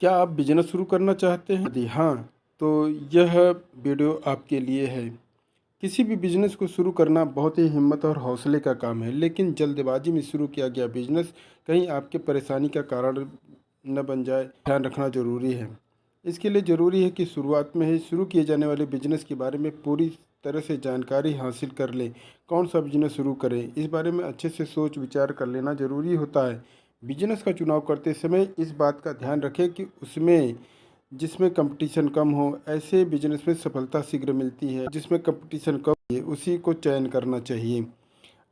क्या आप बिज़नेस शुरू करना चाहते हैं? यदि हाँ, तो यह वीडियो आपके लिए है। किसी भी बिज़नेस को शुरू करना बहुत ही हिम्मत और हौसले का काम है, लेकिन जल्दबाजी में शुरू किया गया बिज़नेस कहीं आपके परेशानी का कारण न बन जाए, ध्यान रखना ज़रूरी है। इसके लिए ज़रूरी है कि शुरुआत में ही शुरू किए जाने वाले बिज़नेस के बारे में पूरी तरह से जानकारी हासिल कर लें। कौन सा बिज़नेस शुरू करें, इस बारे में अच्छे से सोच विचार कर लेना ज़रूरी होता है। बिजनेस का चुनाव करते समय इस बात का ध्यान रखें कि उसमें जिसमें कंपटीशन कम हो, ऐसे बिजनेस में सफलता शीघ्र मिलती है। जिसमें कंपटीशन कम है उसी को चयन करना चाहिए।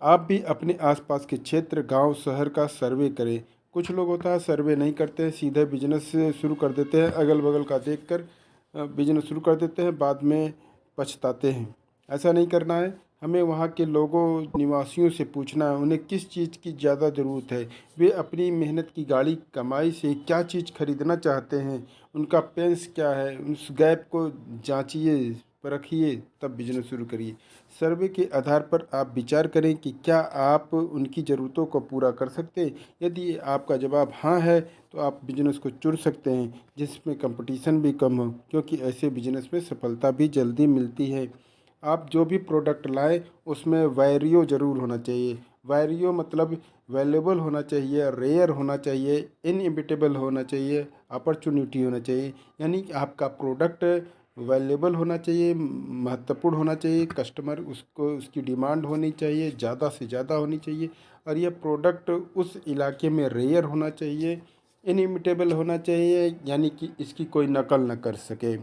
आप भी अपने आसपास के क्षेत्र, गांव, शहर का सर्वे करें। कुछ लोग होता है सर्वे नहीं करते हैं, सीधे बिजनेस शुरू कर देते हैं, अगल बगल का देखकर बिजनेस शुरू कर देते हैं, बाद में पछताते हैं। ऐसा नहीं करना है। हमें वहाँ के लोगों, निवासियों से पूछना है उन्हें किस चीज़ की ज़्यादा ज़रूरत है, वे अपनी मेहनत की गाड़ी कमाई से क्या चीज़ खरीदना चाहते हैं, उनका पेंस क्या है, उस गैप को जांचिए, परखिए, तब बिजनेस शुरू करिए। सर्वे के आधार पर आप विचार करें कि क्या आप उनकी ज़रूरतों को पूरा कर सकते हैं। यदि आपका जवाब हाँ है तो आप बिजनेस को चुन सकते हैं जिसमें कंपटीशन भी कम हो, क्योंकि ऐसे बिजनेस में सफलता भी जल्दी मिलती है। आप जो भी प्रोडक्ट लाएं उसमें वैल्यू ज़रूर होना चाहिए। वैल्यू मतलब वैल्यूएबल होना चाहिए, रेयर होना चाहिए, इनइमिटेबल होना चाहिए, अपॉर्चुनिटी होना चाहिए। यानी कि आपका प्रोडक्ट वैल्यूएबल होना चाहिए, महत्वपूर्ण होना चाहिए, कस्टमर उसको उसकी डिमांड होनी चाहिए, ज़्यादा से ज़्यादा होनी चाहिए, और यह प्रोडक्ट उस इलाके में रेयर होना चाहिए, इनइमिटेबल होना चाहिए, यानी कि इसकी कोई नकल न कर सके।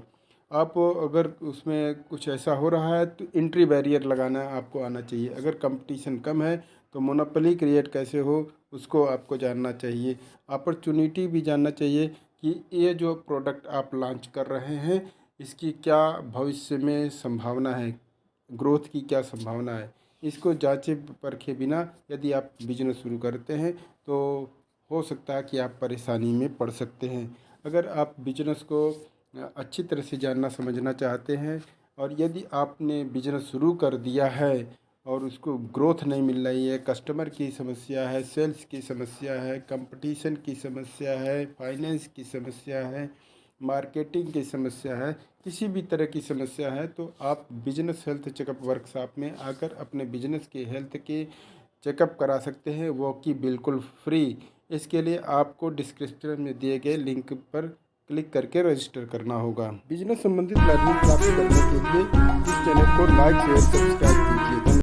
आप अगर उसमें कुछ ऐसा हो रहा है तो एंट्री बैरियर लगाना आपको आना चाहिए। अगर कंपटीशन कम है तो मोनोपोली क्रिएट कैसे हो उसको आपको जानना चाहिए। अपॉर्चुनिटी भी जानना चाहिए कि ये जो प्रोडक्ट आप लॉन्च कर रहे हैं इसकी क्या भविष्य में संभावना है, ग्रोथ की क्या संभावना है। इसको जांचे परखे बिना यदि आप बिजनेस शुरू करते हैं तो हो सकता है कि आप परेशानी में पड़ सकते हैं। अगर आप बिजनेस को अच्छी तरह से जानना समझना चाहते हैं, और यदि आपने बिजनेस शुरू कर दिया है और उसको ग्रोथ नहीं मिल रही है, कस्टमर की समस्या है, सेल्स की समस्या है, कंपटीशन की समस्या है, फाइनेंस की समस्या है, मार्केटिंग की समस्या है, किसी भी तरह की समस्या है, तो आप बिजनेस हेल्थ चेकअप वर्कशॉप में आकर अपने बिजनेस के हेल्थ के चेकअप करा सकते हैं, वो कि बिल्कुल फ्री। इसके लिए आपको डिस्क्रिप्शन में दिए गए लिंक पर क्लिक करके रजिस्टर करना होगा। बिजनेस संबंधित लर्निंग प्राप्त करने के लिए इस चैनल को लाइक, शेयर, सब्सक्राइब कीजिए।